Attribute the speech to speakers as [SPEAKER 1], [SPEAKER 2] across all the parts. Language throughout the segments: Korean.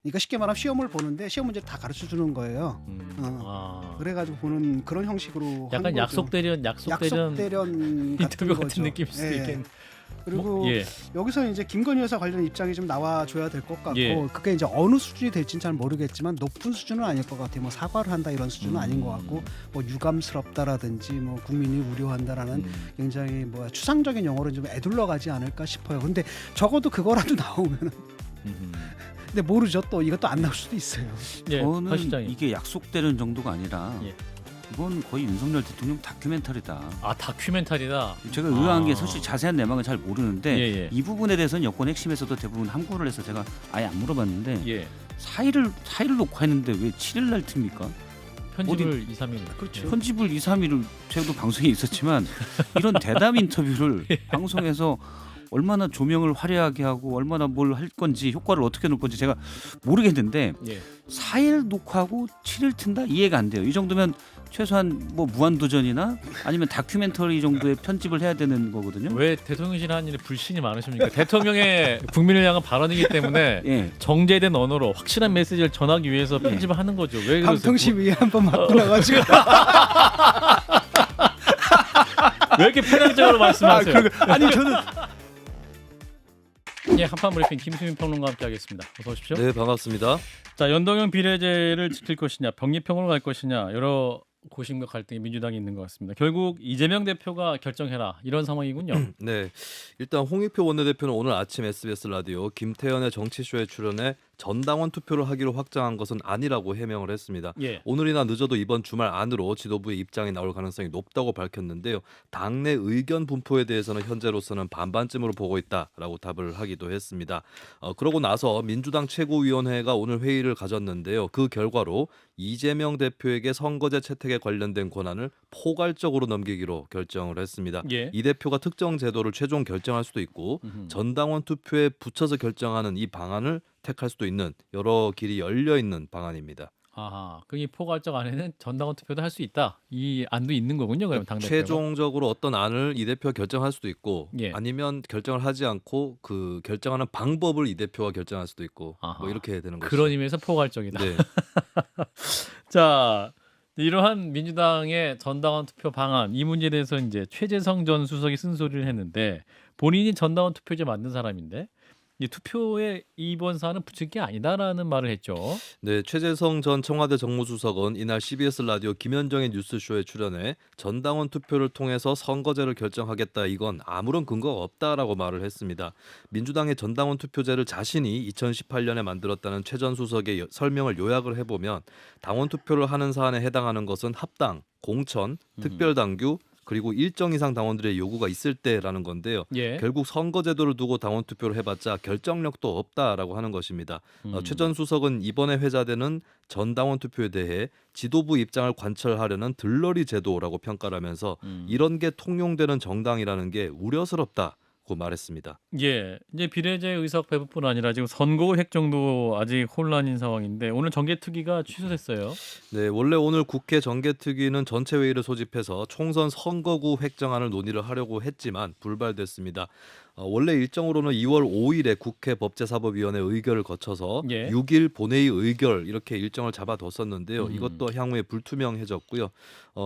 [SPEAKER 1] 그러니까 쉽게 말하면 시험을 보는데 시험 문제를 다 가르쳐 주는 거예요. 그래가지고 보는 그런 형식으로 한
[SPEAKER 2] 약간
[SPEAKER 1] 거죠.
[SPEAKER 2] 약속대련
[SPEAKER 1] 약속대련
[SPEAKER 2] 인터뷰
[SPEAKER 1] 같은
[SPEAKER 2] 같은
[SPEAKER 1] 거죠.
[SPEAKER 2] 느낌일 수도
[SPEAKER 1] 예.
[SPEAKER 2] 있겠네.
[SPEAKER 1] 그리고
[SPEAKER 2] 예.
[SPEAKER 1] 여기서 이제 김건희 여사 관련 입장이 좀 나와줘야 될 것 같고,
[SPEAKER 2] 예.
[SPEAKER 1] 그게 이제 어느 수준이 될지는 잘 모르겠지만 높은 수준은 아닐 것 같아요. 뭐 사과를 한다 이런 수준은 아닌 것 같고, 뭐 유감스럽다라든지 뭐 국민이 우려한다라는 굉장히 뭐 추상적인 용어로 좀 애둘러 가지 않을까 싶어요. 근데 적어도 그거라도 나오면 근데 모르죠. 또 이것도 안 나올 수도 있어요.
[SPEAKER 2] 예.
[SPEAKER 3] 저는
[SPEAKER 2] 하실장님.
[SPEAKER 3] 이게 약속되는 정도가 아니라
[SPEAKER 2] 예.
[SPEAKER 3] 이건 거의 윤석열 대통령 다큐멘터리다.
[SPEAKER 2] 아, 다큐멘터리다.
[SPEAKER 3] 제가 의아한 게 사실 자세한 내막은 잘 모르는데
[SPEAKER 2] 예.
[SPEAKER 3] 이 부분에 대해서는 여권 핵심에서도 대부분 함구를 해서 제가 아예 안 물어봤는데
[SPEAKER 2] 예.
[SPEAKER 3] 4일을 녹화했는데 왜 7일 날 틉니까?
[SPEAKER 2] 편집을 2, 3일.
[SPEAKER 1] 그렇죠.
[SPEAKER 3] 편집을 2, 3일을 제가 방송에 있었지만 이런 대담 인터뷰를 방송에서 얼마나 조명을 화려하게 하고 얼마나 뭘 할 건지 효과를 어떻게 놓을 건지 제가 모르겠는데
[SPEAKER 2] 예.
[SPEAKER 3] 4일 녹화하고 7일 튼다? 이해가 안 돼요. 이 정도면 최소한 뭐 무한도전이나 아니면 다큐멘터리 정도의 편집을 해야 되는 거거든요.
[SPEAKER 2] 왜 대통령실 하는 일에 불신이 많으십니까? 대통령의 국민을 향한 발언이기 때문에
[SPEAKER 3] 예.
[SPEAKER 2] 정제된 언어로 확실한 메시지를 전하기 위해서 편집을 하는 거죠. 왜 그러세요?
[SPEAKER 1] 감통심이 한번 바꾸나가지고
[SPEAKER 2] 왜 이렇게 편향적으로 말씀하세요?
[SPEAKER 1] 아니 저는
[SPEAKER 2] 예, 한판 브리핑 김수민 평론가와 함께하겠습니다. 어서 오십시오.
[SPEAKER 4] 네, 반갑습니다.
[SPEAKER 2] 자, 연동형 비례제를 지킬 것이냐, 병립형으로 갈 것이냐, 여러 고심과 갈등이 민주당이 있는 것 같습니다. 결국 이재명 대표가 결정해라 이런 상황이군요.
[SPEAKER 4] 네, 일단 홍익표 원내대표는 오늘 아침 SBS 라디오 김태현의 정치쇼에 출연해 전당원 투표를 하기로 확정한 것은 아니라고 해명을 했습니다.
[SPEAKER 2] 예.
[SPEAKER 4] 오늘이나 늦어도 이번 주말 안으로 지도부의 입장이 나올 가능성이 높다고 밝혔는데요. 당내 의견 분포에 대해서는 현재로서는 반반쯤으로 보고 있다라고 답을 하기도 했습니다. 그러고 나서 민주당 최고위원회가 오늘 회의를 가졌는데요. 그 결과로 이재명 대표에게 선거제 채택에 관련된 권한을 포괄적으로 넘기기로 결정을 했습니다.
[SPEAKER 2] 예.
[SPEAKER 4] 이 대표가 특정 제도를 최종 결정할 수도 있고 전당원 투표에 붙여서 결정하는 이 방안을 택할 수도 있는 여러 길이 열려 있는 방안입니다.
[SPEAKER 2] 아하, 그 이 포괄적 안에는 전당원 투표도 할 수 있다. 이 안도 있는 거군요. 그럼 당 대표가.
[SPEAKER 4] 최종적으로 어떤 안을 이 대표가 결정할 수도 있고
[SPEAKER 2] 예.
[SPEAKER 4] 아니면 결정을 하지 않고 그 결정하는 방법을 이 대표가 결정할 수도 있고
[SPEAKER 2] 아하.
[SPEAKER 4] 뭐 이렇게 되는 거죠.
[SPEAKER 2] 그런 의미에서 포괄적이다.
[SPEAKER 4] 네.
[SPEAKER 2] 자, 이러한 민주당의 전당원 투표 방안 이 문제에 대해서 이제 최재성 전 수석이 쓴소리를 했는데 본인이 전당원 투표제 만든 사람인데 이 투표에 이번 사안은 붙일 게 아니다라는 말을 했죠.
[SPEAKER 4] 네, 최재성 전 청와대 정무수석은 이날 CBS 라디오 김현정의 뉴스쇼에 출연해 전당원 투표를 통해서 선거제를 결정하겠다 이건 아무런 근거가 없다라고 말을 했습니다. 민주당의 전당원 투표제를 자신이 2018년에 만들었다는 최 전 수석의 설명을 요약을 해보면 당원 투표를 하는 사안에 해당하는 것은 합당, 공천, 특별당규 그리고 일정 이상 당원들의 요구가 있을 때라는 건데요.
[SPEAKER 2] 예.
[SPEAKER 4] 결국 선거제도를 두고 당원 투표를 해봤자 결정력도 없다라고 하는 것입니다. 최 전 수석은 이번에 회자되는 전당원 투표에 대해 지도부 입장을 관철하려는 들러리 제도라고 평가를 하면서 이런 게 통용되는 정당이라는 게 우려스럽다. 고 말했습니다.
[SPEAKER 2] 예, 이제 비례제 의석 배분뿐 아니라 지금 선거 획정도 아직 혼란인 상황인데 오늘 정개특위가 취소됐어요.
[SPEAKER 4] 네, 원래 오늘 국회 정개특위는 전체 회의를 소집해서 총선 선거구 획정안을 논의를 하려고 했지만 불발됐습니다. 원래 일정으로는 2월 5일에 국회 법제사법위원회 의결을 거쳐서
[SPEAKER 2] 예.
[SPEAKER 4] 6일 본회의 의결 이렇게 일정을 잡아뒀었는데요. 이것도 향후에 불투명해졌고요.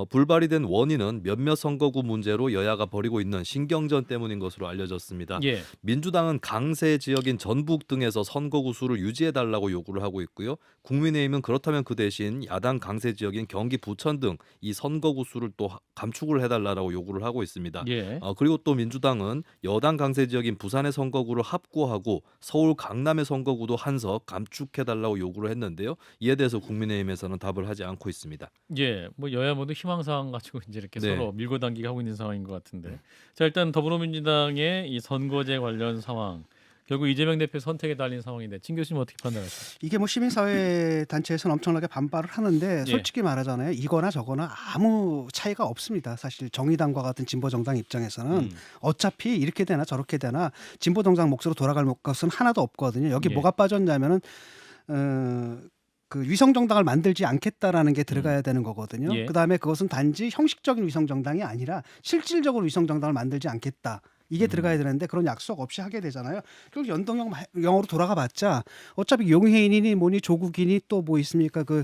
[SPEAKER 4] 불발이 된 원인은 몇몇 선거구 문제로 여야가 벌이고 있는 신경전 때문인 것으로 알려졌습니다.
[SPEAKER 2] 예.
[SPEAKER 4] 민주당은 강세 지역인 전북 등에서 선거구 수를 유지해달라고 요구를 하고 있고요. 국민의힘은 그렇다면 그 대신 야당 강세 지역인 경기 부천 등 이 선거구 수를 또 감축을 해달라고 요구를 하고 있습니다.
[SPEAKER 2] 예.
[SPEAKER 4] 그리고 또 민주당은 여당 강세 지역인 부산의 선거구를 합구하고 서울 강남의 선거구도 한석 감축해달라고 요구를 했는데요. 이에 대해서 국민의힘에서는 답을 하지 않고 있습니다.
[SPEAKER 2] 예, 뭐 여야 모두 희망사항 가지고 이제 이렇게
[SPEAKER 4] 네.
[SPEAKER 2] 서로 밀고 당기기 하고 있는 상황인 것 같은데. 자, 일단 더불어민주당의 이 선거제 관련 상황, 결국 이재명 대표 선택에 달린 상황인데, 친 교수님 어떻게 판단하세요?
[SPEAKER 1] 이게 뭐 시민사회 단체에서는 엄청나게 반발을 하는데 솔직히 말하잖아요. 이거나 저거나 아무 차이가 없습니다. 사실 정의당과 같은 진보정당 입장에서는 어차피 이렇게 되나 저렇게 되나 진보정당 몫으로 돌아갈 것은 하나도 없거든요. 여기
[SPEAKER 2] 예.
[SPEAKER 1] 뭐가 빠졌냐면은 그 위성정당을 만들지 않겠다라는 게 들어가야 되는 거거든요.
[SPEAKER 2] 예.
[SPEAKER 1] 그다음에 그것은 단지 형식적인 위성정당이 아니라 실질적으로 위성정당을 만들지 않겠다. 이게 들어가야 되는데 그런 약속 없이 하게 되잖아요. 결국 연동형으로 돌아가봤자 어차피 용해인이니 뭐니 조국이니 또 뭐 있습니까? 그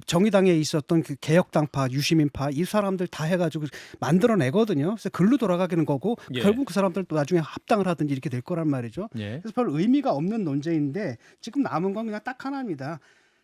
[SPEAKER 1] 정의당에 있었던 그 개혁당파, 유시민파 이 사람들 다 해가지고 만들어내거든요. 그래서 글로 돌아가는 거고
[SPEAKER 2] 예.
[SPEAKER 1] 결국 그 사람들 또 나중에 합당을 하든지 이렇게 될 거란 말이죠.
[SPEAKER 2] 예.
[SPEAKER 1] 그래서 별 의미가 없는 논쟁인데 지금 남은 건 그냥 딱 하나입니다.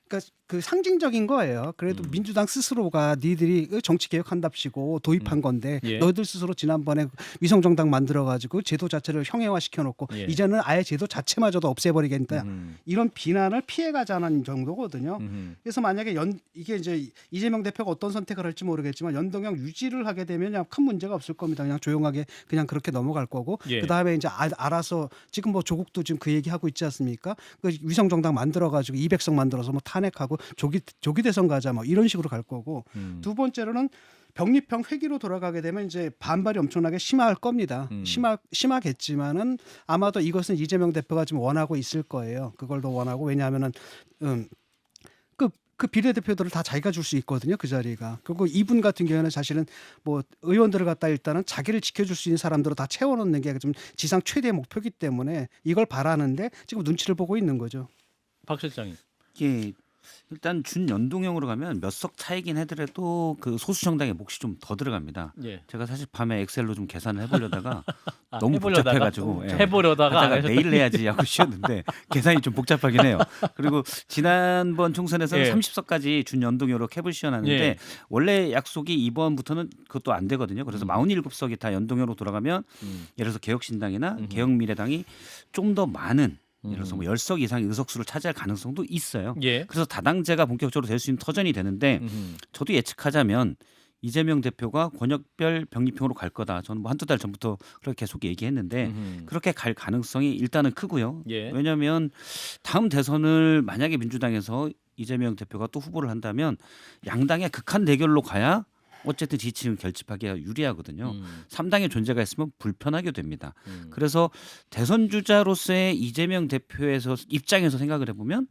[SPEAKER 1] 그러니까 그 상징적인 거예요. 그래도 민주당 스스로가 니들이 정치 개혁한답시고 도입한 건데
[SPEAKER 2] 예.
[SPEAKER 1] 너희들 스스로 지난번에 위성정당 만들어가지고 제도 자체를 형해화시켜놓고
[SPEAKER 2] 예.
[SPEAKER 1] 이제는 아예 제도 자체마저도 없애버리겠다.
[SPEAKER 2] 음.
[SPEAKER 1] 이런 비난을 피해가자는 정도거든요.
[SPEAKER 2] 음.
[SPEAKER 1] 그래서 만약에 이게 이제 이재명 대표가 어떤 선택을 할지 모르겠지만 연동형 유지를 하게 되면 그냥 큰 문제가 없을 겁니다. 그냥 조용하게 그냥 그렇게 넘어갈 거고
[SPEAKER 2] 예.
[SPEAKER 1] 그 다음에 이제 알아서 지금 뭐 조국도 지금 그 얘기 하고 있지 않습니까? 그 위성정당 만들어가지고 200석 만들어서 뭐 탄핵하고 조기 대선 가자 뭐 이런 식으로 갈 거고 두 번째로는 병립형 회기로 돌아가게 되면 이제 반발이 엄청나게 심할 겁니다. 심하겠지만은 아마도 이것은 이재명 대표가 좀 원하고 있을 거예요. 그걸 더 원하고 왜냐하면은 그 비례대표들을 다 자기가 줄 수 있거든요. 그 자리가. 그리고 이분 같은 경우에는 사실은 뭐 의원들을 갖다 일단은 자기를 지켜줄 수 있는 사람들을 다 채워놓는 게 좀 지상 최대 목표이기 때문에 이걸 바라는데 지금 눈치를 보고 있는 거죠.
[SPEAKER 2] 박 실장님.
[SPEAKER 3] 예. 일단 준연동형으로 가면 몇 석 차이긴 하더라도 그 소수 정당의 몫이 좀 더 들어갑니다.
[SPEAKER 2] 예.
[SPEAKER 3] 제가 사실 밤에 엑셀로 좀 계산을 해보려다가
[SPEAKER 2] 아,
[SPEAKER 3] 너무
[SPEAKER 2] 해보려다가?
[SPEAKER 3] 복잡해가지고
[SPEAKER 2] 해보려다가 안
[SPEAKER 3] 하다가
[SPEAKER 2] 하셨다.
[SPEAKER 3] 내일 내야지 하고 쉬었는데 계산이 좀 복잡하긴 해요. 그리고 지난번 총선에서는
[SPEAKER 2] 예.
[SPEAKER 3] 30석까지 준연동형으로 캡을 씌워놨는데
[SPEAKER 2] 예.
[SPEAKER 3] 원래 약속이 이번부터는 그것도 안 되거든요. 그래서 47석이 다 연동형으로 돌아가면 예를 들어서 개혁신당이나 개혁미래당이 좀 더 많은 예를 들어서 뭐 10석 이상의 의석수를 차지할 가능성도 있어요.
[SPEAKER 2] 예.
[SPEAKER 3] 그래서 다당제가 본격적으로 될 수 있는 터전이 되는데 저도 예측하자면 이재명 대표가 권역별 병립형으로 갈 거다. 저는 뭐 한두 달 전부터 그렇게 계속 얘기했는데 그렇게 갈 가능성이 일단은 크고요.
[SPEAKER 2] 예.
[SPEAKER 3] 왜냐하면 다음 대선을 만약에 민주당에서 이재명 대표가 또 후보를 한다면 양당의 극한 대결로 가야 어쨌든 지지층을 결집하기가 유리하거든요. 3당의 존재가 있으면 불편하게 됩니다. 그래서 대선 주자로서의 이재명 대표에서 입장에서 생각을 해보면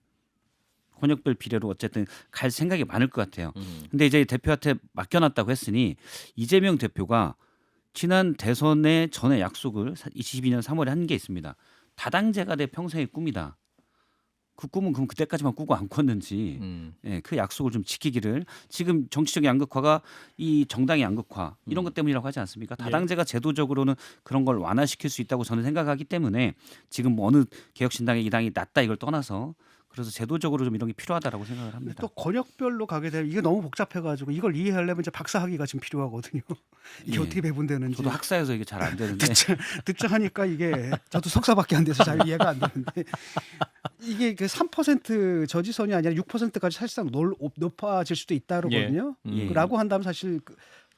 [SPEAKER 3] 권역별 비례로 어쨌든 갈 생각이 많을 것 같아요. 근데 이제 대표한테 맡겨놨다고 했으니 이재명 대표가 지난 대선의 전에 약속을 22년 3월에 한 게 있습니다. 다당제가 내 평생의 꿈이다. 그 꿈은 그럼 그때까지만 꾸고 안 꿨는지 예, 그 약속을 좀 지키기를 지금 정치적 양극화가 이 정당의 양극화 이런 것 때문이라고 하지 않습니까? 다당제가 제도적으로는 그런 걸 완화시킬 수 있다고 저는 생각하기 때문에 지금 뭐 어느 개혁신당의 이 당이 낫다 이걸 떠나서 그래서 제도적으로 좀 이런 게 필요하다라고 생각을 합니다.
[SPEAKER 1] 또 권역별로 가게 되면 이게 너무 복잡해가지고 이걸 이해하려면 이제 박사학위가 지금 필요하거든요. 이게
[SPEAKER 3] 예.
[SPEAKER 1] 어떻게 배분되는지.
[SPEAKER 3] 저도 학사여서 이게 잘 안 되는데
[SPEAKER 1] 듣자 하니까 이게 저도 석사밖에 안 돼서 잘 이해가 안 되는데 이게 그 3% 저지선이 아니라 6%까지 사실상 높아질 수도 있다거든요.
[SPEAKER 3] 예.
[SPEAKER 1] 라고 한다면 사실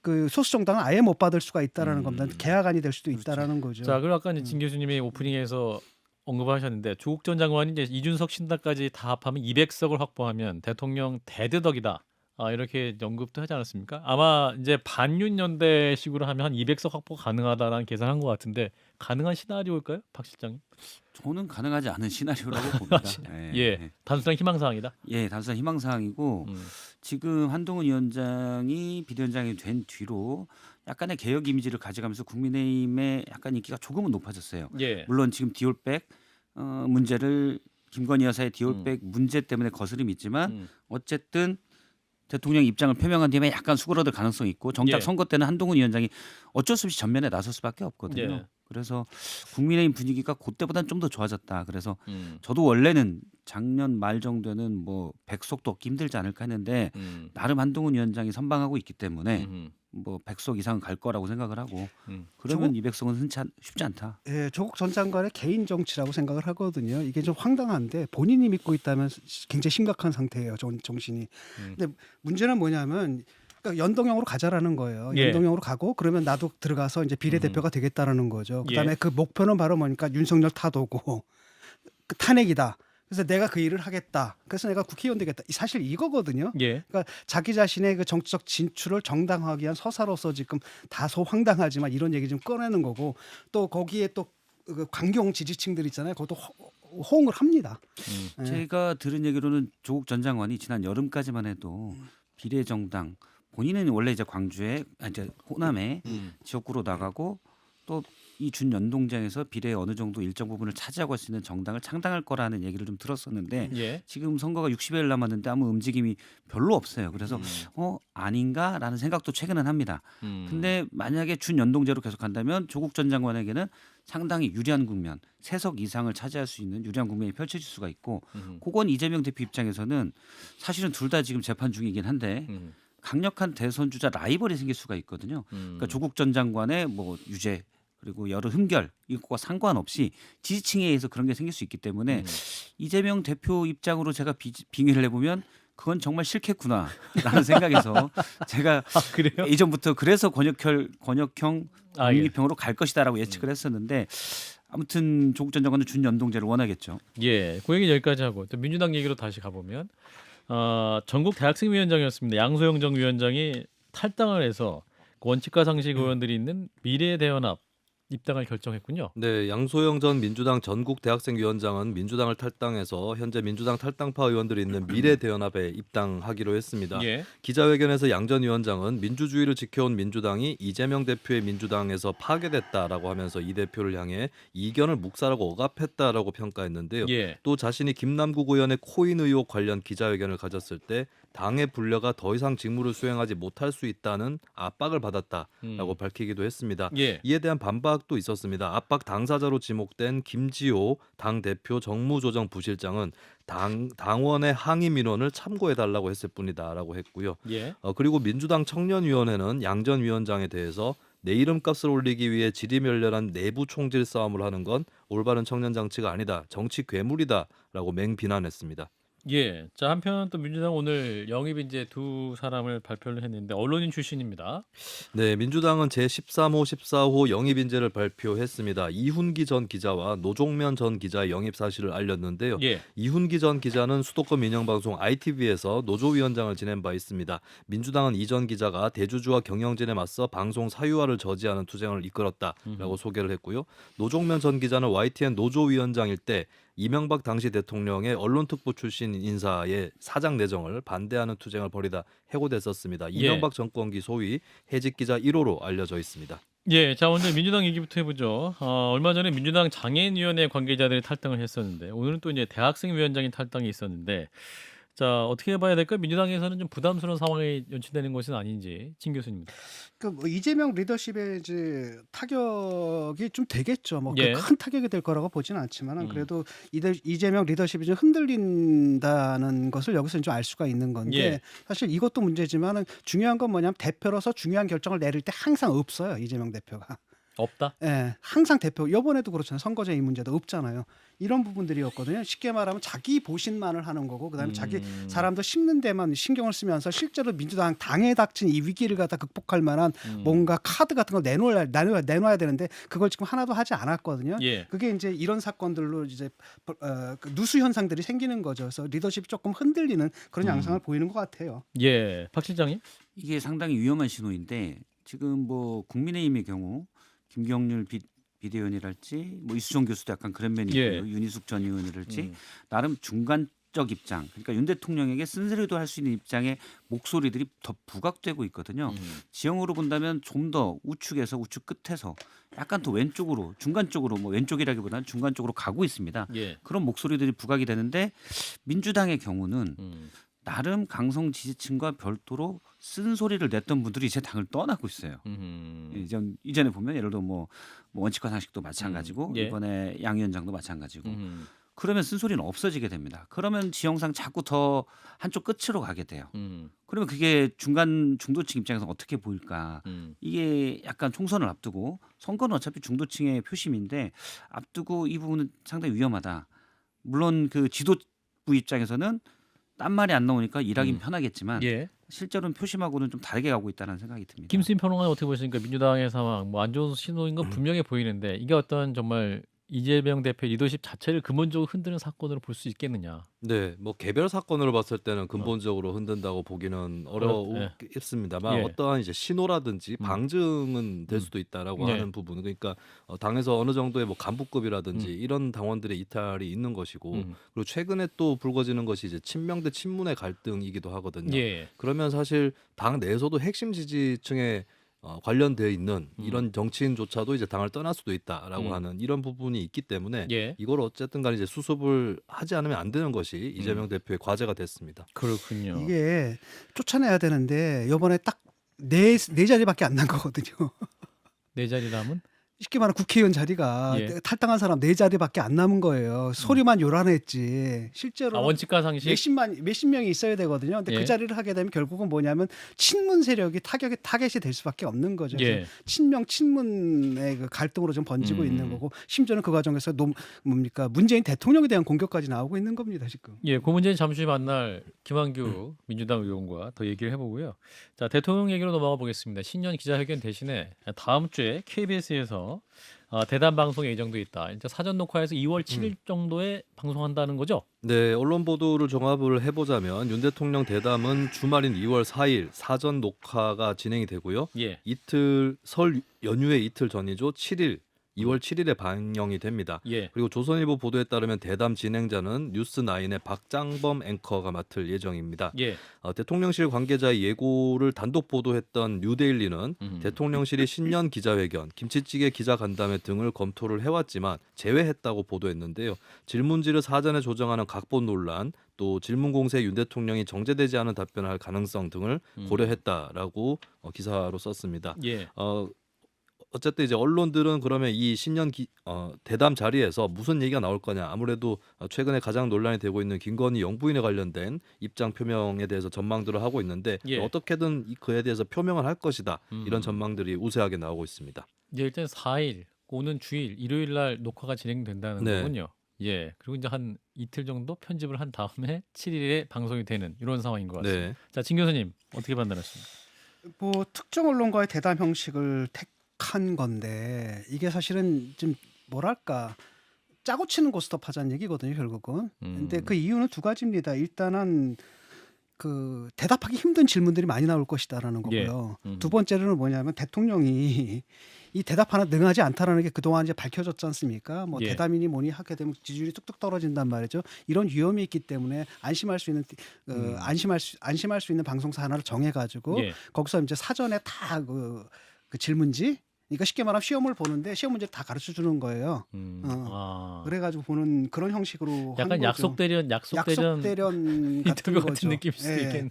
[SPEAKER 1] 그 소수 정당은 아예 못 받을 수가 있다라는 겁니다. 개화관이 될 수도 있다라는 거죠.
[SPEAKER 2] 자, 그리고 아까 진 교수님이 오프닝에서 언급하셨는데 조국 전 장관이 이제 이준석 신당까지 다 합하면 200석을 확보하면 대통령 대드덕이다. 이렇게 언급도 하지 않았습니까? 아마 이제 반윤연대식으로 하면 한 200석 확보 가능하다라는 계산한 것 같은데 가능한 시나리오일까요, 박 실장님?
[SPEAKER 3] 저는 가능하지 않은 시나리오라고 봅니다.
[SPEAKER 2] 예, 단순한 희망사항이다.
[SPEAKER 3] 예, 단순한 희망사항이고 지금 한동훈 위원장이 비대위원장이 된 뒤로 약간의 개혁 이미지를 가져가면서 국민의힘의 약간 인기가 조금은 높아졌어요.
[SPEAKER 2] 예.
[SPEAKER 3] 물론 지금 디올백 문제를 김건희 여사의 디올백 문제 때문에 거스름이 있지만 어쨌든 대통령 입장을 표명한 뒤에 약간 수그러들 가능성이 있고 정작
[SPEAKER 2] 예.
[SPEAKER 3] 선거 때는 한동훈 위원장이 어쩔 수 없이 전면에 나설 수밖에 없거든요.
[SPEAKER 2] 예.
[SPEAKER 3] 그래서 국민의힘 분위기가 그때보다는 좀 더 좋아졌다. 그래서 저도 원래는 작년 말 정도는 뭐 100석도 얻기 힘들지 않을까 했는데 나름 한동훈 위원장이 선방하고 있기 때문에 뭐 100석 이상 갈 거라고 생각을 하고 그러면 200석은 쉽지 않다.
[SPEAKER 1] 예, 조국 전 장관의 개인 정치라고 생각을 하거든요. 이게 좀 황당한데 본인이 믿고 있다면 굉장히 심각한 상태예요. 정신이. 근데 문제는 뭐냐면 그러니까 연동형으로 가자라는 거예요.
[SPEAKER 2] 예.
[SPEAKER 1] 연동형으로 가고 그러면 나도 들어가서 이제 비례대표가 되겠다라는 거죠. 그다음에
[SPEAKER 2] 예.
[SPEAKER 1] 그 목표는 바로 뭐니까 윤석열 타도고 그 탄핵이다. 그래서 내가 그 일을 하겠다. 그래서 내가 국회의원 되겠다. 사실 이거거든요.
[SPEAKER 2] 예.
[SPEAKER 1] 그러니까 자기 자신의 그 정치적 진출을 정당화하기 위한 서사로서 지금 다소 황당하지만 이런 얘기 좀 꺼내는 거고 또 거기에 또 그 강경 지지층들 있잖아요. 그것도 호응을 합니다. 예.
[SPEAKER 3] 제가 들은 얘기로는 조국 전 장관이 지난 여름까지만 해도 비례정당 본인은 원래 이제 광주에 이제 호남에 지역구로 나가고 또 이 준연동제에서 비례의 어느 정도 일정 부분을 차지하고 할 수 있는 정당을 창당할 거라는 얘기를 좀 들었었는데
[SPEAKER 2] 예.
[SPEAKER 3] 지금 선거가 60일 남았는데 아무 움직임이 별로 없어요. 그래서 아닌가라는 생각도 최근엔 합니다. 근데 만약에 준연동제로 계속 간다면 조국 전 장관에게는 상당히 유리한 국면, 3석 이상을 차지할 수 있는 유리한 국면이 펼쳐질 수가 있고 그건 이재명 대표 입장에서는 사실은 둘 다 지금 재판 중이긴 한데 강력한 대선 주자 라이벌이 생길 수가 있거든요. 그러니까 조국 전 장관의 뭐 유죄 그리고 여러 흠결 이것과 상관없이 지지층에 의해서 그런 게 생길 수 있기 때문에 이재명 대표 입장으로 제가 빙의를 해보면 그건 정말 싫겠구나라는 생각에서 제가
[SPEAKER 2] 그래요?
[SPEAKER 3] 이전부터 그래서 권역형
[SPEAKER 2] 아, 예.
[SPEAKER 3] 독립형으로 갈 것이다라고 예측을 했었는데 아무튼 조국 전 장관은 준연동제를 원하겠죠.
[SPEAKER 2] 예, 그 얘기 여기까지 하고 또 민주당 얘기로 다시 가보면 전국 대학생위원장이었습니다. 양소영 전 위원장이 탈당을 해서 그 원칙과 상식 의원들이 있는 미래대연합 입당을 결정했군요.
[SPEAKER 4] 네, 양소영 전 민주당 전국 대학생위원장은 민주당을 탈당해서 현재 민주당 탈당파 의원들이 있는 미래대연합에 입당하기로 했습니다.
[SPEAKER 2] 예.
[SPEAKER 4] 기자회견에서 양 전 위원장은 민주주의를 지켜온 민주당이 이재명 대표의 민주당에서 파괴됐다라고 하면서 이 대표를 향해 이견을 묵살하고 억압했다라고 평가했는데요.
[SPEAKER 2] 예.
[SPEAKER 4] 또 자신이 김남국 의원의 코인 의혹 관련 기자회견을 가졌을 때 당의 분려가 더 이상 직무를 수행하지 못할 수 있다는 압박을 받았다라고 밝히기도 했습니다.
[SPEAKER 2] 예.
[SPEAKER 4] 이에 대한 반박도 있었습니다. 압박 당사자로 지목된 김지호 당대표 정무조정부실장은 당원의 항의 민원을 참고해달라고 했을 뿐이다라고 했고요.
[SPEAKER 2] 예.
[SPEAKER 4] 그리고 민주당 청년위원회는 양 전 위원장에 대해서 내 이름값을 올리기 위해 지리멸렬한 내부 총질 싸움을 하는 건 올바른 청년 정치가 아니다. 정치 괴물이다라고 맹비난했습니다.
[SPEAKER 2] 예. 자, 한편 또 민주당 오늘 영입 이제 두 사람을 발표를 했는데 언론인 출신입니다.
[SPEAKER 4] 네, 민주당은 제13호, 14호 영입 인재를 발표했습니다. 이훈기 전 기자와 노종면 전 기자의 영입 사실을 알렸는데요.
[SPEAKER 2] 예.
[SPEAKER 4] 이훈기 전 기자는 수도권 민영방송 ITV에서 노조위원장을 지낸 바 있습니다. 민주당은 이 전 기자가 대주주와 경영진에 맞서 방송 사유화를 저지하는 투쟁을 이끌었다라고 소개를 했고요. 노종면 전 기자는 YTN 노조위원장일 때 이명박 당시 대통령의 언론특보 출신 인사의 사장 내정을 반대하는 투쟁을 벌이다 해고됐었습니다. 이명박 정권기 소위 해직 기자 1호로 알려져 있습니다.
[SPEAKER 2] 예, 자 오늘 민주당 얘기부터 해보죠. 얼마 전에 민주당 장애인위원회 관계자들이 탈당을 했었는데 오늘은 또 이제 대학생위원장이 탈당이 있었는데 자 어떻게 봐야 될까? 민주당에서는 좀 부담스러운 상황이 연출되는 것은 아닌지 진 교수입니다.
[SPEAKER 1] 뭐 이재명 리더십의 이제 타격이 좀 되겠죠. 뭐
[SPEAKER 2] 예.
[SPEAKER 1] 큰 타격이 될 거라고 보지는 않지만 그래도 이재명 리더십이 좀 흔들린다는 것을 여기서 좀 알 수가 있는 건데
[SPEAKER 2] 예.
[SPEAKER 1] 사실 이것도 문제지만 중요한 건 뭐냐면 대표로서 중요한 결정을 내릴 때 항상 없어요. 이재명 대표가.
[SPEAKER 2] 없다.
[SPEAKER 1] 예, 항상 대표 이번에도 그렇잖아요. 선거제 이 문제도 없잖아요. 이런 부분들이었거든요. 쉽게 말하면 자기 보신만을 하는 거고 그다음에 자기 사람도 심는 데만 신경을 쓰면서 실제로 민주당 당에 닥친 이 위기를 갖다 극복할 만한 뭔가 카드 같은 걸 내놔야 되는데 그걸 지금 하나도 하지 않았거든요.
[SPEAKER 2] 예.
[SPEAKER 1] 그게 이제 이런 사건들로 이제 그 누수 현상들이 생기는 거죠. 그래서 리더십이 조금 흔들리는 그런 양상을 보이는 것 같아요.
[SPEAKER 2] 예, 박 실장님.
[SPEAKER 3] 이게 상당히 위험한 신호인데 지금 뭐 국민의힘의 경우 김경률 비대위원이랄지 뭐 이수정 교수도 약간 그런 면이
[SPEAKER 2] 예.
[SPEAKER 3] 있고요. 윤희숙 전 의원이랄지 나름 중간적 입장 그러니까 윤 대통령에게 쓴소리도 할 수 있는 입장의 목소리들이 더 부각되고 있거든요. 지형으로 본다면 좀 더 우측에서 우측 끝에서 약간 더 왼쪽으로 중간 쪽으로 뭐 왼쪽이라기보다는 중간 쪽으로 가고 있습니다.
[SPEAKER 2] 예.
[SPEAKER 3] 그런 목소리들이 부각이 되는데 민주당의 경우는 나름 강성 지지층과 별도로 쓴소리를 냈던 분들이 이제 당을 떠나고 있어요. 이전에 보면 예를 들어 뭐 원칙과 상식도 마찬가지고
[SPEAKER 2] 예.
[SPEAKER 3] 이번에 양 위원장도 마찬가지고 그러면 쓴소리는 없어지게 됩니다. 그러면 지형상 자꾸 더 한쪽 끝으로 가게 돼요. 그러면 그게 중도층 입장에서 어떻게 보일까? 이게 약간 총선을 앞두고 선거는 어차피 중도층의 표심인데 앞두고 이 부분은 상당히 위험하다. 물론 그 지도부 입장에서는 딴 말이 안 나오니까 일하긴 편하겠지만
[SPEAKER 2] 예.
[SPEAKER 3] 실제로는 표심하고는 좀 다르게 가고 있다는 생각이 듭니다.
[SPEAKER 2] 김수인 평론가는 어떻게 보십니까? 민주당의 상황 뭐 안 좋은 신호인 건 분명해 보이는데 이게 어떤 정말 이재명 대표 리더십 자체를 근본적으로 흔드는 사건으로 볼 수 있겠느냐?
[SPEAKER 4] 네, 뭐 개별 사건으로 봤을 때는 근본적으로 흔든다고 보기는 어렵습니다만
[SPEAKER 2] 예.
[SPEAKER 4] 어떠한 이제 신호라든지 방증은 될 수도 있다라고
[SPEAKER 2] 예.
[SPEAKER 4] 하는 부분은 그러니까 당에서 어느 정도의 뭐 간부급이라든지 이런 당원들의 이탈이 있는 것이고 그리고 최근에 또 불거지는 것이 이제 친명 대 친문의 갈등이기도 하거든요.
[SPEAKER 2] 예.
[SPEAKER 4] 그러면 사실 당 내에서도 핵심 지지층의 관련되어 있는 이런 정치인조차도 이제 당을 떠날 수도 있다라고 하는 이런 부분이 있기 때문에
[SPEAKER 2] 예.
[SPEAKER 4] 이걸 어쨌든 간에 이제 수습을 하지 않으면 안 되는 것이 이재명 대표의 과제가 됐습니다.
[SPEAKER 2] 그렇군요.
[SPEAKER 1] 이게 쫓아내야 되는데 이번에 딱 네 자리밖에 안 난 거거든요.
[SPEAKER 2] 네 자리라면
[SPEAKER 1] 쉽게 말하면 국회의원 자리가
[SPEAKER 2] 예.
[SPEAKER 1] 탈당한 사람 네 자리밖에 안 남은 거예요. 소리만 요란했지 실제로
[SPEAKER 2] 원칙과 상식.
[SPEAKER 1] 몇십 명이 있어야 되거든요. 근데
[SPEAKER 2] 예.
[SPEAKER 1] 그 자리를 하게 되면 결국은 뭐냐면 친문 세력이 타겟이 될 수밖에 없는 거죠.
[SPEAKER 2] 예.
[SPEAKER 1] 친문의 그 갈등으로 좀 번지고
[SPEAKER 2] 음.
[SPEAKER 1] 있는 거고 심지어는 그 과정에서 문재인 대통령에 대한 공격까지 나오고 있는 겁니다 지금.
[SPEAKER 2] 예, 그 문제는 잠시 후에 만날 김한규 민주당 의원과 더 얘기를 해보고요. 자, 대통령 얘기로 넘어가 보겠습니다. 신년 기자회견 대신에 다음 주에 KBS에서 대담 방송 예정돼 있다. 이제 사전 녹화해서 2월 7일 정도에 방송한다는 거죠?
[SPEAKER 4] 네, 언론 보도를 종합을 해보자면 윤 대통령 대담은 주말인 2월 4일 사전 녹화가 진행이 되고요.
[SPEAKER 2] 예.
[SPEAKER 4] 이틀 설 연휴의 이틀 전이죠. 7일 2월 7일에 방영이 됩니다.
[SPEAKER 2] 예.
[SPEAKER 4] 그리고 조선일보 보도에 따르면 대담 진행자는 뉴스9의 박장범 앵커가 맡을 예정입니다.
[SPEAKER 2] 예.
[SPEAKER 4] 대통령실 관계자의 예고를 단독 보도했던 뉴데일리는 대통령실이 신년 기자회견, 김치찌개 기자 간담회 등을 검토를 해왔지만 제외했다고 보도했는데요. 질문지를 사전에 조정하는 각본 논란, 또 질문 공세에 윤 대통령이 정제되지 않은 답변을 할 가능성 등을 고려했다라고 기사로 썼습니다.
[SPEAKER 2] 예.
[SPEAKER 4] 어쨌든 이제 언론들은 그러면 이 신년 대담 자리에서 무슨 얘기가 나올 거냐, 아무래도 최근에 가장 논란이 되고 있는 김건희 영부인에 관련된 입장 표명에 대해서 전망들을 하고 있는데
[SPEAKER 2] 예.
[SPEAKER 4] 어떻게든 그에 대해서 표명을 할 것이다, 이런 전망들이 우세하게 나오고 있습니다.
[SPEAKER 2] 이제 일단 4일 오는 주일 일요일 날 녹화가 진행된다는
[SPEAKER 4] 네.
[SPEAKER 2] 거군요. 예. 그리고 이제 한 이틀 정도 편집을 한 다음에 7일에 방송이 되는 이런 상황인 것 같습니다.
[SPEAKER 4] 네.
[SPEAKER 2] 자, 진 교수님 어떻게 판단하십니까?
[SPEAKER 1] 뭐 특정 언론과의 대담 형식을 택한 건데 이게 사실은 좀 뭐랄까 짜고 치는 고스톱하자는 얘기거든요 결국은. 근데 그 이유는 두 가지입니다. 일단은 그 대답하기 힘든 질문들이 많이 나올 것이다라는 거고요.
[SPEAKER 2] 예.
[SPEAKER 1] 두 번째로는 뭐냐면 대통령이 이 대답 하나 능하지 않다라는 게 그동안 이제 밝혀졌지 않습니까? 뭐
[SPEAKER 2] 예.
[SPEAKER 1] 대담이니 뭐니 하게 되면 지지율이 뚝뚝 떨어진단 말이죠. 이런 위험이 있기 때문에 안심할 수 있는 안심할 수 있는 방송사 하나를 정해가지고
[SPEAKER 2] 예.
[SPEAKER 1] 거기서 이제 사전에 다 그 질문지, 그러니까 쉽게 말하면 시험을 보는데 시험 문제를 다 가르쳐 주는 거예요. 그래가지고 보는 그런 형식으로 한
[SPEAKER 2] 약간
[SPEAKER 1] 거죠.
[SPEAKER 2] 약속대련
[SPEAKER 1] 약속대련
[SPEAKER 2] 인터뷰
[SPEAKER 1] 같은
[SPEAKER 2] 같은
[SPEAKER 1] 거죠.
[SPEAKER 2] 느낌일 수도
[SPEAKER 1] 예.
[SPEAKER 2] 있겠네.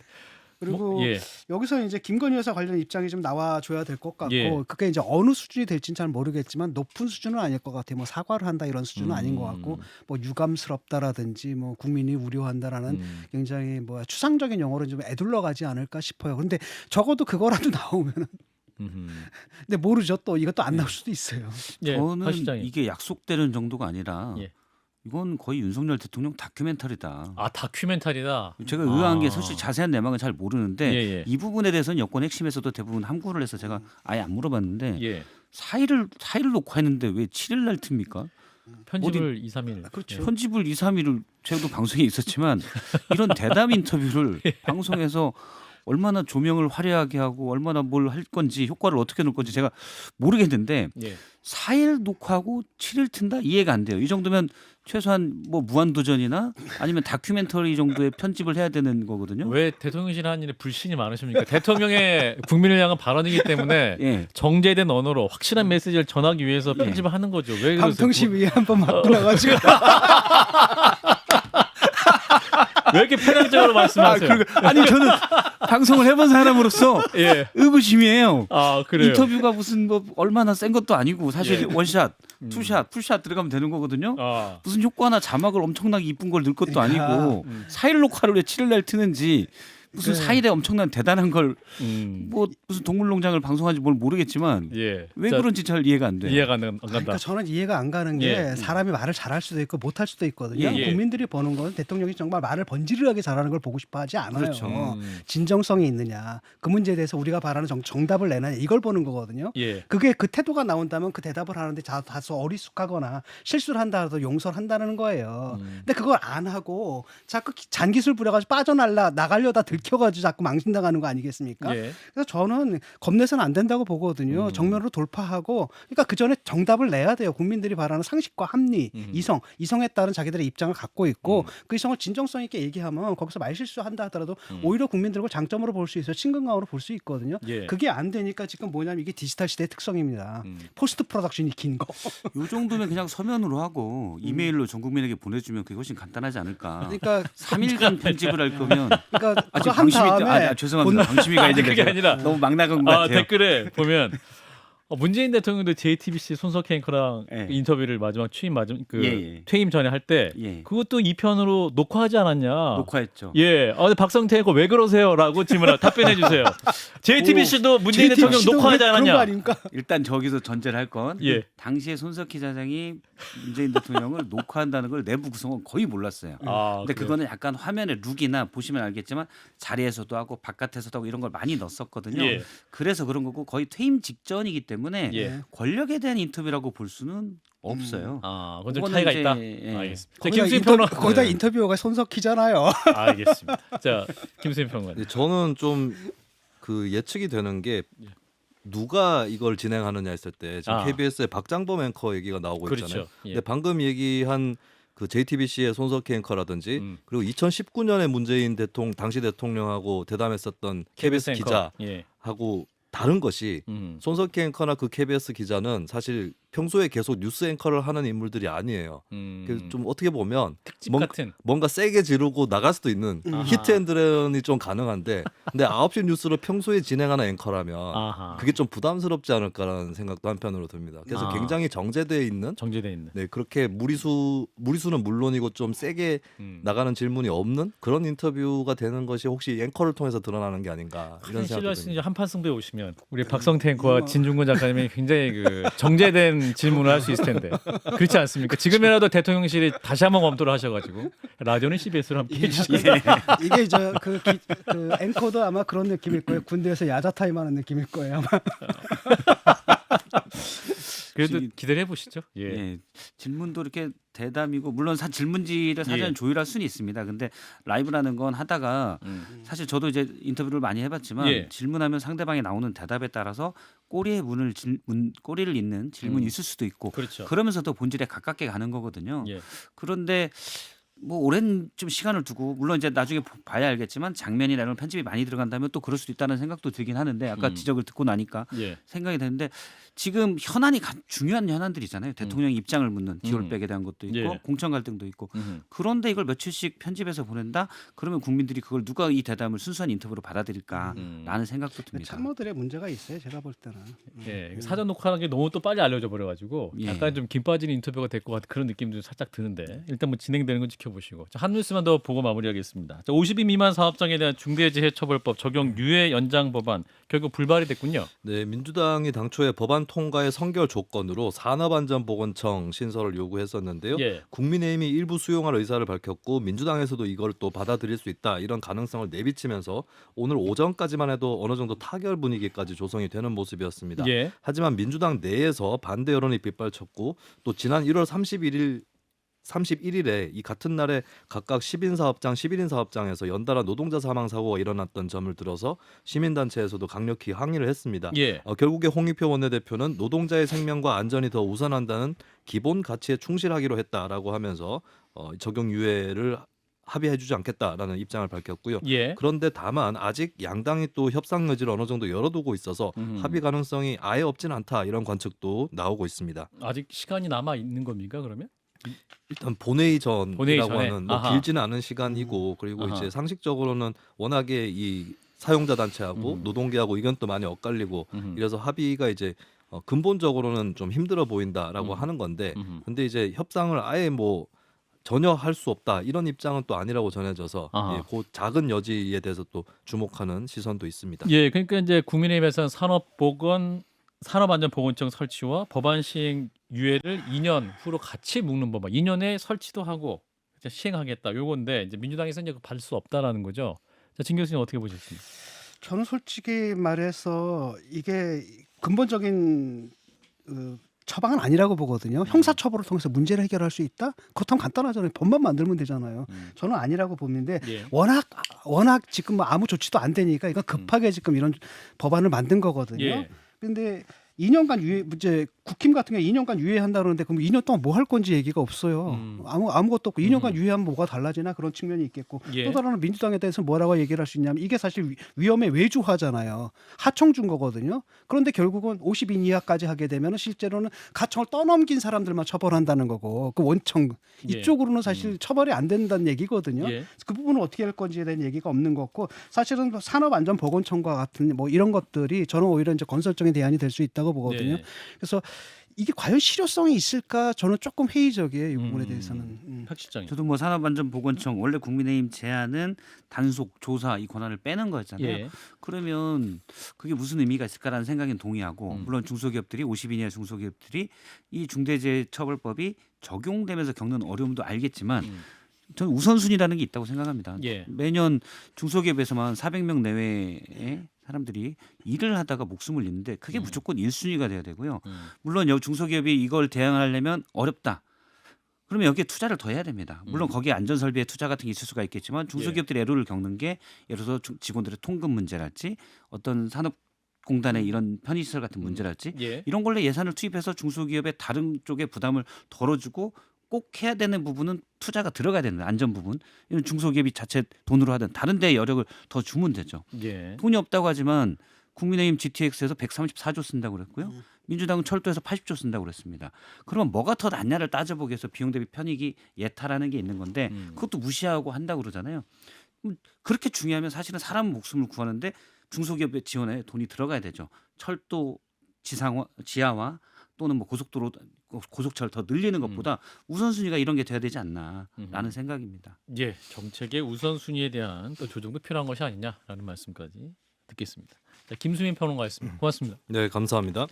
[SPEAKER 1] 그리고
[SPEAKER 2] 예.
[SPEAKER 1] 여기서 이제 김건희 여사 관련 입장이 좀 나와줘야 될 것 같고
[SPEAKER 2] 예.
[SPEAKER 1] 그게 이제 어느 수준이 될지는 잘 모르겠지만 높은 수준은 아닐 것 같아요. 뭐 사과를 한다 이런 수준은 아닌 것 같고 뭐 유감스럽다라든지 뭐 국민이 우려한다라는 굉장히 뭐 추상적인 용어로 좀 애둘러 가지 않을까 싶어요. 그런데 적어도 그거라도 나오면은 근데 모르죠. 또 이것도 안 나올 수도 있어요.
[SPEAKER 2] 예.
[SPEAKER 3] 저는
[SPEAKER 2] 박 실장님.
[SPEAKER 3] 이게 약속되는 정도가 아니라
[SPEAKER 2] 예.
[SPEAKER 3] 이건 거의 윤석열 대통령 다큐멘터리다.
[SPEAKER 2] 아, 다큐멘터리다.
[SPEAKER 3] 제가 의아한 게
[SPEAKER 2] 아.
[SPEAKER 3] 사실 자세한 내막은 잘 모르는데
[SPEAKER 2] 예, 예.
[SPEAKER 3] 이 부분에 대해서는 여권 핵심에서도 대부분 함구를 해서 제가 아예 안 물어봤는데
[SPEAKER 2] 예.
[SPEAKER 3] 4일을 녹화했는데 왜 7일 날 틉니까?
[SPEAKER 2] 편집을 2, 3일.
[SPEAKER 1] 그렇죠.
[SPEAKER 2] 예.
[SPEAKER 3] 편집을 2, 3일을 제가도 방송에 있었지만 이런 대담 인터뷰를 방송에서 얼마나 조명을 화려하게 하고 얼마나 뭘 할 건지 효과를 어떻게 놓을 건지 제가 모르겠는데
[SPEAKER 2] 예.
[SPEAKER 3] 4일 녹화하고 7일 튼다? 이해가 안 돼요. 이 정도면 최소한 뭐 무한도전이나 아니면 다큐멘터리 정도의 편집을 해야 되는 거거든요.
[SPEAKER 2] 왜 대통령실 하는 일에 불신이 많으십니까? 대통령의 국민을 향한 발언이기 때문에
[SPEAKER 3] 예.
[SPEAKER 2] 정제된 언어로 확실한 메시지를 전하기 위해서 편집을 하는 거죠. 왜 그러세요?
[SPEAKER 1] 방통심의회 한번 맡겨가지고
[SPEAKER 2] 왜 이렇게 편향적으로 말씀하세요?
[SPEAKER 3] 아니 저는 방송을 해본 사람으로서
[SPEAKER 2] 예.
[SPEAKER 3] 의구심이에요.
[SPEAKER 2] 아, 그래요.
[SPEAKER 3] 인터뷰가 무슨 뭐 얼마나 센 것도 아니고 사실
[SPEAKER 2] 예.
[SPEAKER 3] 원샷, 투샷, 풀샷 들어가면 되는 거거든요.
[SPEAKER 2] 아.
[SPEAKER 3] 무슨 효과나 자막을 엄청나게 이쁜 걸 넣을 것도
[SPEAKER 1] 그러니까,
[SPEAKER 3] 아니고 4일 녹화를 왜 7일 날 트는지 무슨
[SPEAKER 1] 네.
[SPEAKER 3] 4일에 엄청난 대단한 걸
[SPEAKER 2] 음.
[SPEAKER 3] 뭐 무슨 동물농장을 방송하는지 뭘 모르겠지만
[SPEAKER 2] 예.
[SPEAKER 3] 왜
[SPEAKER 2] 자,
[SPEAKER 3] 그런지 잘 이해가 안 돼요.
[SPEAKER 2] 이해가 안 간다.
[SPEAKER 1] 그러니까 저는 이해가 안 가는 게
[SPEAKER 2] 예.
[SPEAKER 1] 사람이 말을 잘할 수도 있고 못할 수도 있거든요.
[SPEAKER 2] 예, 예.
[SPEAKER 1] 국민들이 보는 건 대통령이 정말 말을 번지르르하게 잘하는 걸 보고 싶어 하지 않아요.
[SPEAKER 3] 그렇죠.
[SPEAKER 1] 진정성이 있느냐, 그 문제에 대해서 우리가 바라는 정답을 내느냐 이걸 보는 거거든요.
[SPEAKER 2] 예.
[SPEAKER 1] 그게 그 태도가 나온다면 그 대답을 하는데 다소 어리숙하거나 실수를 한다 하더라도 용서를 한다는 거예요. 근데 그걸 안 하고 자꾸 잔기술 부려가지고 빠져나가려다 긁혀가지고 자꾸 망신당하는 거 아니겠습니까?
[SPEAKER 2] 예.
[SPEAKER 1] 그래서 저는 겁내서는 안 된다고 보거든요. 정면으로 돌파하고, 그러니까 그 전에 정답을 내야 돼요. 국민들이 바라는 상식과 합리, 이성에 따른 자기들의 입장을 갖고 있고 그 이성을 진정성 있게 얘기하면 거기서 말실수한다 하더라도 오히려 국민들과 장점으로 볼 수 있어요. 친근감으로 볼 수 있거든요.
[SPEAKER 2] 예.
[SPEAKER 1] 그게 안 되니까 지금 뭐냐면 이게 디지털 시대의 특성입니다. 포스트 프로덕션이 긴 거.
[SPEAKER 3] 요 정도면 그냥 서면으로 하고 이메일로 전 국민에게 보내주면 그게 훨씬 간단하지 않을까.
[SPEAKER 1] 그러니까
[SPEAKER 3] 3일간 편집을 할 거면
[SPEAKER 1] 그러니까
[SPEAKER 3] 아,
[SPEAKER 1] 그거
[SPEAKER 3] 지금
[SPEAKER 1] 한
[SPEAKER 3] 방심이
[SPEAKER 1] 다음에
[SPEAKER 3] 죄송합니다. 방심이가 이제
[SPEAKER 2] 그게 아니라
[SPEAKER 3] 너무 막 나간 것
[SPEAKER 2] 아,
[SPEAKER 3] 같아요.
[SPEAKER 2] 댓글에 보면 문재인 대통령도 JTBC 손석희 앵커랑
[SPEAKER 3] 예.
[SPEAKER 2] 인터뷰를 마지막
[SPEAKER 3] 예, 예.
[SPEAKER 2] 퇴임 전에 할 때
[SPEAKER 3] 예.
[SPEAKER 2] 그것도 2편으로 녹화하지 않았냐?
[SPEAKER 3] 녹화했죠.
[SPEAKER 2] 예. 근데 박성태 앵커 왜 그러세요라고 질문을 답변해 주세요. JTBC도 문재인 대통령
[SPEAKER 1] JTBC 도
[SPEAKER 2] 녹화하지
[SPEAKER 1] 그런 거
[SPEAKER 2] 않았냐?
[SPEAKER 1] 아닙니까?
[SPEAKER 3] 일단 저기서 전제를 할 건
[SPEAKER 2] 예.
[SPEAKER 3] 당시에 손석희 사장이 문재인 대통령을 녹화한다는 걸 내부 구성은 거의 몰랐어요.
[SPEAKER 2] 아,
[SPEAKER 3] 근데
[SPEAKER 2] 그래요?
[SPEAKER 3] 그거는 약간 화면에 룩이나 보시면 알겠지만 자리에서도 하고 바깥에서도 하고 이런 걸 많이 넣었었거든요.
[SPEAKER 2] 예.
[SPEAKER 3] 그래서 그런 거고 거의 퇴임 직전이기 때문에
[SPEAKER 2] 예.
[SPEAKER 3] 권력에 대한 인터뷰라고 볼 수는 없어요.
[SPEAKER 2] 아, 그건 좀
[SPEAKER 3] 그거는
[SPEAKER 2] 차이가
[SPEAKER 3] 이제,
[SPEAKER 2] 있다.
[SPEAKER 3] 예.
[SPEAKER 2] 알겠습니다. 자,
[SPEAKER 1] 거기다
[SPEAKER 2] 김수희 평론.
[SPEAKER 1] 거기다
[SPEAKER 2] 네.
[SPEAKER 1] 인터뷰어가 손석희잖아요.
[SPEAKER 2] 알겠습니다. 자, 김수희 평론.
[SPEAKER 4] 네, 저는 좀 그 예측이 되는 게 누가 이걸 진행하느냐 했을 때 지금
[SPEAKER 2] 아.
[SPEAKER 4] KBS의 박장범 앵커 얘기가 나오고 있잖아요.
[SPEAKER 2] 그렇죠. 예.
[SPEAKER 4] 근데 방금 얘기한 그 JTBC의 손석희 앵커라든지 그리고 2019년에 문재인 당시 대통령하고 대담했었던 KBS
[SPEAKER 2] 앵커. 예.
[SPEAKER 4] 기자하고 다른 것이 손석희 앵커나 그 KBS 기자는 사실 평소에 계속 뉴스 앵커를 하는 인물들이 아니에요. 그래서 좀 어떻게 보면
[SPEAKER 2] 특집 같은.
[SPEAKER 4] 뭔가 세게 지르고 나갈 수도 있는 히트앤드런이 좀 가능한데 근데 9시 뉴스를 평소에 진행하는 앵커라면
[SPEAKER 2] 아하.
[SPEAKER 4] 그게 좀 부담스럽지 않을까라는 생각도 한편으로 듭니다. 그래서
[SPEAKER 2] 아.
[SPEAKER 4] 굉장히 정제되어 있는
[SPEAKER 2] 정제돼 있는.
[SPEAKER 4] 네 그렇게 무리수는 물론이고 좀 세게 나가는 질문이 없는 그런 인터뷰가 되는 것이 혹시 앵커를 통해서 드러나는 게 아닌가 이런 생각도
[SPEAKER 2] 실례할 수 있는
[SPEAKER 4] 듭니다.
[SPEAKER 2] 한판 승부에 오시면 우리 박성태 앵커와 진중권 작가님이 굉장히 그 정제된 질문을 할 수 있을 텐데 그렇지 않습니까? 지금이라도 대통령실이 다시 한번 검토를 하셔가지고 라디오는 CBS로 함께 해주시죠.
[SPEAKER 1] 이게 그 앵커도 아마 그런 느낌일 거예요. 군대에서 야자 타임하는 느낌일 거예요. 아마.
[SPEAKER 2] 그래도 기대를 해보시죠. 예.
[SPEAKER 3] 예, 질문도 이렇게 대담이고 물론 질문지를 사전에
[SPEAKER 2] 예.
[SPEAKER 3] 조율할 수는 있습니다. 근데 라이브라는 건 하다가 사실 저도 이제 인터뷰를 많이 해봤지만
[SPEAKER 2] 예.
[SPEAKER 3] 질문하면 상대방이 나오는 대답에 따라서 꼬리를 잇는 질문이 있을 수도 있고
[SPEAKER 2] 그렇죠.
[SPEAKER 3] 그러면서도 본질에 가깝게 가는 거거든요.
[SPEAKER 2] 예.
[SPEAKER 3] 그런데 뭐 오랜 좀 시간을 두고 물론 이제 나중에 봐야 알겠지만 장면이나 이런 편집이 많이 들어간다면 또 그럴 수도 있다는 생각도 들긴 하는데 아까 지적을 듣고 나니까
[SPEAKER 2] 예.
[SPEAKER 3] 생각이 되는데 지금 현안이 중요한 현안들이잖아요. 대통령 입장을 묻는 기올백에 대한 것도 있고
[SPEAKER 2] 예.
[SPEAKER 3] 공천 갈등도 있고 그런데 이걸 며칠씩 편집해서 보낸다? 그러면 국민들이 그걸 누가 이 대담을 순수한 인터뷰로 받아들일까라는 생각도 듭니다.
[SPEAKER 1] 참모들의 문제가 있어요. 제가 볼 때는.
[SPEAKER 2] 예. 사전 녹화하는 게 너무 또 빨리 알려져 버려가지고
[SPEAKER 3] 예.
[SPEAKER 2] 약간 좀 김 빠지는 인터뷰가 될 것 같은 그런 느낌도 살짝 드는데 일단 뭐 진행되는 건 지켜보시고 자, 한 뉴스만 더 보고 마무리하겠습니다. 자, 50인 미만 사업장에 대한 중대재해처벌법 적용 유예 연장 법안 결국 불발이 됐군요.
[SPEAKER 4] 네, 민주당이 당초에 법안 통과의 선결 조건으로 산업안전보건청 신설을 요구했었는데요.
[SPEAKER 2] 예.
[SPEAKER 4] 국민의힘이 일부 수용할 의사를 밝혔고 민주당에서도 이걸 또 받아들일 수 있다 이런 가능성을 내비치면서 오늘 오전까지만 해도 어느 정도 타결 분위기까지 조성이 되는 모습이었습니다.
[SPEAKER 2] 예.
[SPEAKER 4] 하지만 민주당 내에서 반대 여론이 빗발쳤고 또 지난 1월 31일에 이 같은 날에 각각 10인 사업장, 11인 사업장에서 연달아 노동자 사망 사고가 일어났던 점을 들어서 시민단체에서도 강력히 항의를 했습니다.
[SPEAKER 2] 예.
[SPEAKER 4] 결국에 홍익표 원내대표는 노동자의 생명과 안전이 더 우선한다는 기본 가치에 충실하기로 했다라고 하면서 적용 유예를 합의해주지 않겠다라는 입장을 밝혔고요.
[SPEAKER 2] 예.
[SPEAKER 4] 그런데 다만 아직 양당이 또 협상 여지를 어느 정도 열어두고 있어서 합의 가능성이 아예 없지는 않다 이런 관측도 나오고 있습니다.
[SPEAKER 2] 아직 시간이 남아 있는 겁니까 그러면?
[SPEAKER 4] 일단 본회의 전이라고
[SPEAKER 2] 본회의 전에?
[SPEAKER 4] 하는 뭐
[SPEAKER 2] 아하.
[SPEAKER 4] 길지는 않은 시간이고 그리고
[SPEAKER 2] 아하.
[SPEAKER 4] 이제 상식적으로는 워낙에 이 사용자 단체하고 노동계하고 의견도 많이 엇갈리고 이래서 합의가 이제 근본적으로는 좀 힘들어 보인다라고 하는 건데 근데 이제 협상을 아예 뭐 전혀 할 수 없다 이런 입장은 또 아니라고 전해져서
[SPEAKER 2] 아하.
[SPEAKER 4] 예, 그 작은 여지에 대해서 또 주목하는 시선도 있습니다.
[SPEAKER 2] 예, 그러니까 이제 국민의힘에서는 산업안전보건청 설치와 법안 시행 유예를 2년 후로 같이 묶는 법안, 2년에 설치도 하고 이제 시행하겠다. 요건데 이제 민주당에서 이제 받을 수 없다라는 거죠. 자, 진 교수님 어떻게 보셨습니까?
[SPEAKER 1] 저는 솔직히 말해서 이게 근본적인 처방은 아니라고 보거든요. 형사처벌을 통해서 문제를 해결할 수 있다? 그렇다면 간단하잖아요. 법만 만들면 되잖아요. 저는 아니라고 보는데
[SPEAKER 2] 예.
[SPEAKER 1] 워낙 워낙 지금 뭐 아무 조치도 안 되니까 이건 급하게 지금 이런 법안을 만든 거거든요.
[SPEAKER 2] 예.
[SPEAKER 1] 근데 2년간 유예 이제 국힘 같은 경우 2년간 유예한다 그러는데 그럼 2년 동안 뭐 할 건지 얘기가 없어요. 아무것도 없고 2년간 유예하면 뭐가 달라지나 그런 측면이 있겠고
[SPEAKER 2] 예.
[SPEAKER 1] 또 다른 민주당에 대해서 뭐라고 얘기를 할 수 있냐면 이게 사실 위험의 외주화잖아요. 하청 준 거거든요. 그런데 결국은 50인 이하까지 하게 되면 실제로는 가청을 떠넘긴 사람들만 처벌한다는 거고 그 원청
[SPEAKER 2] 예.
[SPEAKER 1] 이쪽으로는 사실 처벌이 안 된다는 얘기거든요.
[SPEAKER 2] 예.
[SPEAKER 1] 그 부분은 어떻게 할 건지에 대한 얘기가 없는 거고 사실은 산업안전보건청과 같은 뭐 이런 것들이 저는 오히려 이제 건설적인 대안이 될 수 있다고 보거든요.
[SPEAKER 2] 네.
[SPEAKER 1] 그래서 이게 과연 실효성이 있을까 저는 조금 회의적이에요. 이 부분에 대해서는.
[SPEAKER 2] 박 실장님.
[SPEAKER 3] 저도 뭐 산업안전보건청 원래 국민의힘 제안은 단속 조사 이 권한을 빼는 거였잖아요.
[SPEAKER 2] 예.
[SPEAKER 3] 그러면 그게 무슨 의미가 있을까라는 생각엔 동의하고 물론 중소기업들이 50인 이하 중소기업들이 이 중대재해처벌법이 적용되면서 겪는 어려움도 알겠지만 저는 우선순위라는 게 있다고 생각합니다.
[SPEAKER 2] 예.
[SPEAKER 3] 매년 중소기업에서만 400명 내외의 사람들이 일을 하다가 목숨을 잃는데 그게 무조건 1순위가 돼야 되고요. 물론 중소기업이 이걸 대응하려면 어렵다. 그러면 여기에 투자를 더 해야 됩니다. 물론 거기에 안전설비에 투자 같은 게 있을 수가 있겠지만 중소기업들이 애로를 겪는 게 예를 들어서 직원들의 통금 문제랄지 어떤 산업공단의 이런 편의시설 같은 문제랄지
[SPEAKER 2] 예.
[SPEAKER 3] 이런 걸로 예산을 투입해서 중소기업의 다른 쪽에 부담을 덜어주고 꼭 해야 되는 부분은 투자가 들어가야 되는 안전 부분. 이런 중소기업이 자체 돈으로 하든 다른 데 여력을 더 주면 되죠.
[SPEAKER 2] 예.
[SPEAKER 3] 돈이 없다고 하지만 국민의힘 GTX에서 134조 쓴다고 그랬고요. 민주당은 철도에서 80조 쓴다고 그랬습니다. 그러면 뭐가 더 낫냐를 따져보기 위해서 비용 대비 편익이 예타라는 게 있는 건데 그것도 무시하고 한다고 그러잖아요. 그렇게 중요하면 사실은 사람 목숨을 구하는데 중소기업의 지원에 돈이 들어가야 되죠. 철도 지하화 또는 뭐 고속도로 고속철 더 늘리는 것보다 우선순위가 이런 게 돼야 되지 않나라는 생각입니다.
[SPEAKER 2] 예. 정책의 우선순위에 대한 또 조정도 필요한 것이 아니냐라는 말씀까지 듣겠습니다. 자, 김수민 평론가였습니다. 고맙습니다.
[SPEAKER 4] 네, 감사합니다.